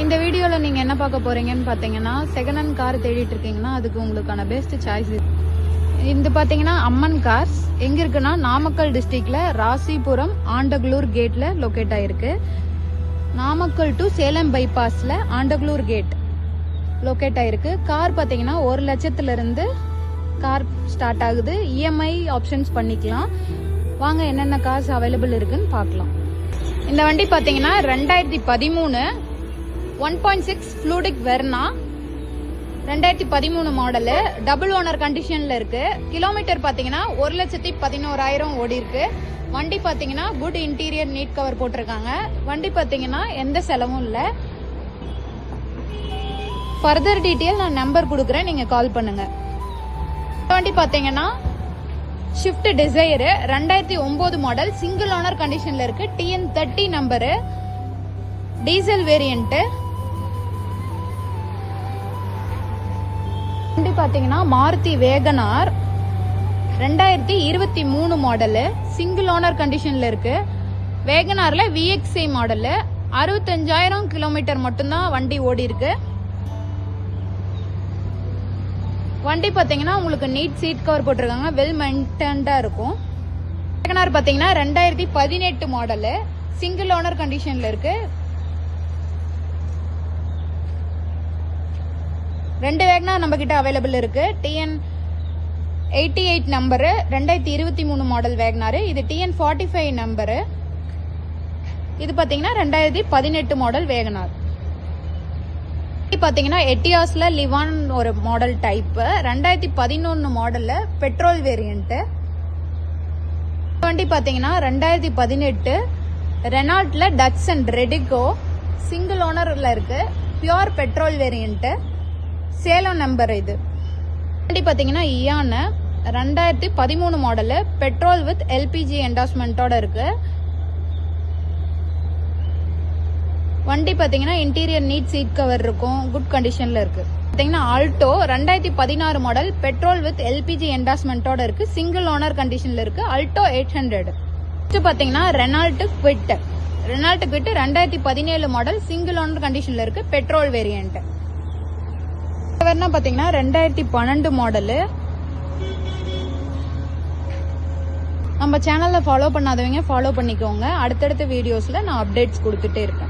இந்த வீடியோல நீங்க என்ன பார்க்க போறீங்கன்னு பாத்தீங்கன்னா செகண்ட் ஹேண்ட் கார் தேடிட்டு இருக்கீங்கன்னா அதுக்கு உங்களுக்கான பெஸ்ட் சாய்ஸ் இது பாத்தீங்கன்னா அம்மன் கார்ஸ் எங்க இருக்குன்னா நாமக்கல் டிஸ்ட்ரிக்ட்ல ராசிபுரம் ஆண்டகுளூர் கேட்ல லொகேட் ஆயிருக்கு. நாமக்கல் டு சேலம் பைபாஸ்ல ஆண்டகுளூர் கேட் லொகேட் ஆயிருக்கு. கார் பாத்தீங்கன்னா 1 லட்சத்துல இருந்து கார் ஸ்டார்ட் ஆகுது. இஎம்ஐ ஆப்ஷன்ஸ் பண்ணிக்கலாம். வாங்க என்னென்ன கார்ஸ் அவைலபிள் இருக்குன்னு பார்க்கலாம். இந்த வண்டி பாத்தீங்கன்னா 2013 1.6 Fluidic Verna 2013 model, double owner கண்டிஷன்ல இருக்கு. கிலோமீட்டர் பாத்தீங்கன்னா 1,11,000 ஓடி இருக்கு. வண்டி பாத்தீங்கன்னா குட் இன்டீரியர் நீட் கவர் போட்டிருக்காங்க. வண்டி பாத்தீங்கன்னா எந்த செலவும் இல்ல. ஃபர்தர் டீட்டெயில் நான் நம்பர் கொடுக்குறேன், நீங்க கால் பண்ணுங்க. வண்டி பாத்தீங்கன்னா shift desire 2009 model, single owner கண்டிஷன்ல இருக்கு. TN30 number, diesel variant. வண்டி பாத்தீங்கன்னா Maruti Wagon R 2023 model, single owner கண்டிஷன்ல இருக்கு. வேகனார்ல VXI மாடலு, 65,000 கிலோமீட்டர் மட்டும்தான் வண்டி ஓடி இருக்கு. வண்டி பாத்தீங்கன்னா உங்களுக்கு நீட் சீட் கவர் போட்டிருக்காங்க, வெல் மெயின்டைன்டா இருக்கும். வேகனார் பாத்தீங்கன்னா 2018 மாடலு, சிங்கிள் ஓனர் கண்டிஷன்ல இருக்கு. 2 வேகனார் நம்ம கிட்ட அவைலபிள் இருக்கு. TN88 number, 2023 model Wagon R. இது TN45 நம்பரு. இது பாத்தீங்கன்னா 2018 மாடல் வேகனார். பாத்தீங்கன்னா எட்டியாஸ்ல லிவான் ஒரு மாடல் டைப், 2011 மாடல்ல பெட்ரோல் வேரியன்ட். வண்டி பாத்தீங்கன்னா 2018 ரெனால்ட்ல டட்சன் ரெடிகோ, சிங்கிள் ஓனர்ல இருக்கு. Pure petrol variant, Salem number. இது வண்டி பாத்தீங்கன்னா Eon 2013 model, petrol with LPG என்டாஸ்மெண்டோட இருக்கு. வண்டி பாத்தீங்கன்னா இன்டீரியர் நீட் சீட் கவர் இருக்கும், குட் கண்டிஷன்ல இருக்கு. பாத்தீங்கன்னா Alto 2016 model, petrol with LPG என்டாஸ்மெண்டோட இருக்கு. சிங்கிள் ஓனர் கண்டிஷன்ல இருக்கு. ஆல்டோ 800. பாத்தீங்கன்னா Renault Kwid 2017 model, single owner கண்டிஷன்ல இருக்கு. Petrol variant. பாத்தீங்கன்னா 2012 மாடலு. நம்ம சேனல்ல ஃபாலோ பண்ணாதவங்க ஃபாலோ பண்ணிக்கோங்க. அடுத்தடுத்த வீடியோஸ்ல நான் அப்டேட்ஸ் கொடுத்துட்டே இருப்பேன்.